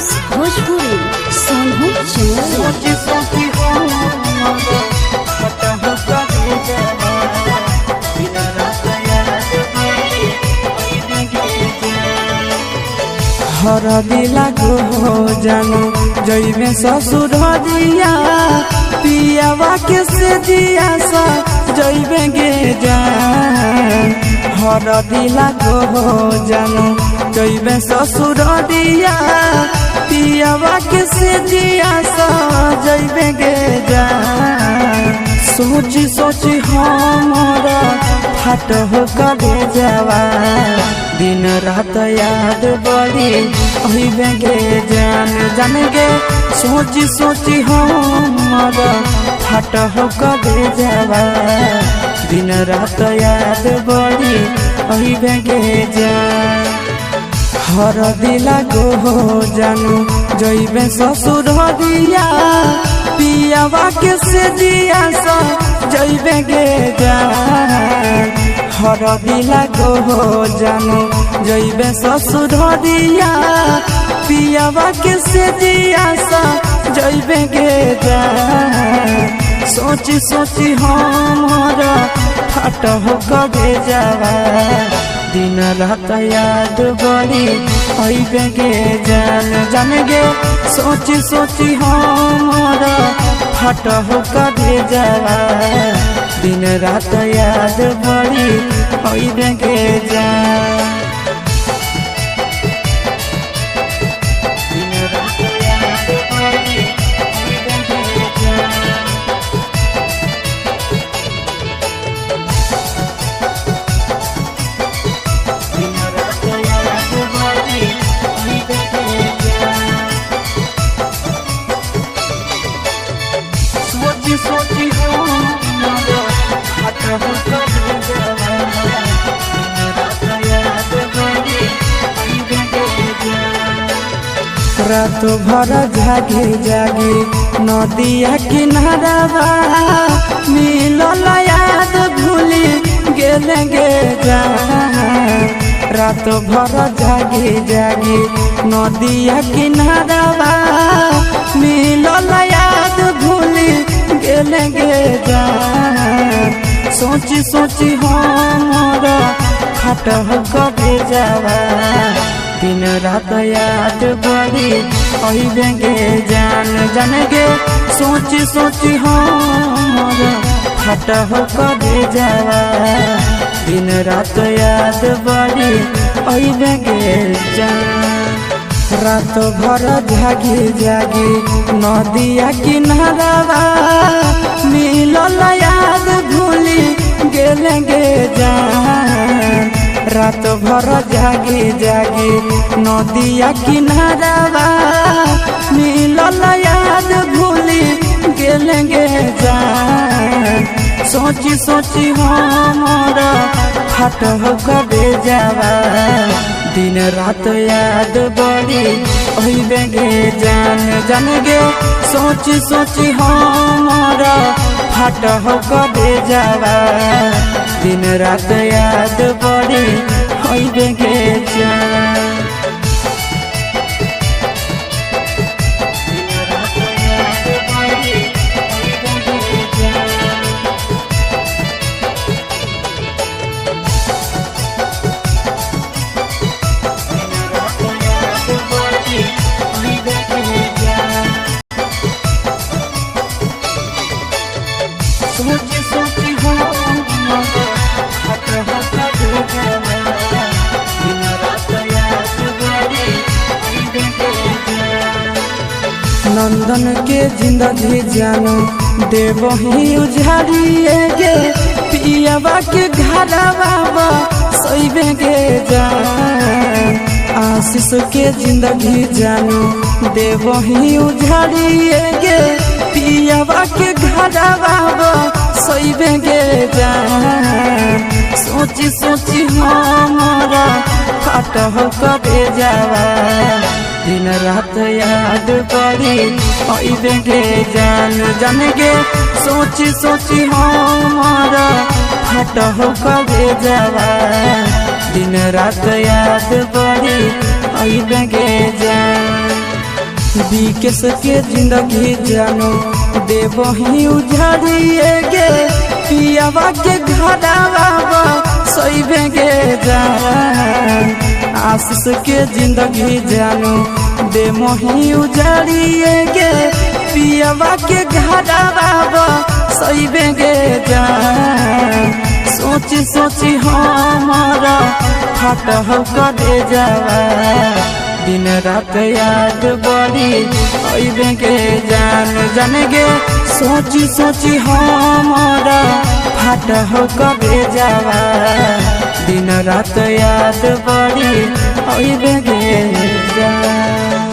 Films Bhojpuri Sonu हर दिला को जानो जइबे ससुर दिया पियावा के से दिया सा जइबे गे जान। हर दिला को जानो जइबे ससुर दिया पियावा के से दिया सा जइबे गे जान। सोची सोची हमारा फाट हो कबे जावा दिन रात याद बड़ी अहिबे गे जान जान गे। सोची सोची हमारा फाट हो कबे जावा दिन रात याद बड़ी अहिबे गे जान। हर दिला को जानू जइबे ससुर दिया पियावा के से दिया सा जइबे गे जान। हर दिला को जानू जइबे ससुर दिया पियावा के से दिया सा जइबे गे जान। सोची सोची हमारा फाट हो कबे जावा दिन रात याद बड़ी अइबे गे जान जान गे। सोची सोची हमारा फाट हो कबे जावा दिन रात याद बड़ी अइबे गे जान। रात भर जागे जागे नदिया किनारा मिलल याद भूली गेले गे जान। रात भर जागे जागे नदिया किनारा मिलल याद भूली गेले गे जान। सोची सोची हमारा खट हो कबे जावा दिन रात याद बड़ी अइबे गे जान जान गे। सोची सोची हमारा खट हो कबे जावा दिन रात याद बड़ी अइबे गे जान। रात भर जागे जागे नदिया किनारा मिलल याद भूली गेले गे जान। रात भर जागे जागे नदिया किनारा मिलल याद भूली गेले गे जान। सोची सोची हमारा फाट हो कबे जावा दिन रात याद बड़ी अइबे गे जान जान गे। सोची सोची हमारा फाट हो कबे जावा दिन रात याद बड़ी अइबे गे जान। नंदन के जिंदगी जानो देवही उजाड़िए गे पियावा के घरवा सइबे गे जान। आशीष के जिंदगी जानो देवही उजाड़िए गे पियावा के घरवा सइबे गे जान। सोची सोची हमारा फाट हो कबे जावा दिन रात याद बड़ी अइबे गे जान जान गे। सोची सोची हमारा फाट हो कबे जावा दिन रात याद बड़ी अइबे गे जान। विकेश के जिंदगी जानो देवही उजाड़िए गे पियावा के घरवा सैबे गे जान आशीष के जिंदगी जानो देवही उजाड़िए गे पियावा के घरवा सैबे गे जान सोची सोची हमारा फाटल करे जावा दिन रात याद बड़ी अइबे के जान गे सोची सोची हमारा फाटल करे जावा दिन रात याद बड़ी अइबे के जान।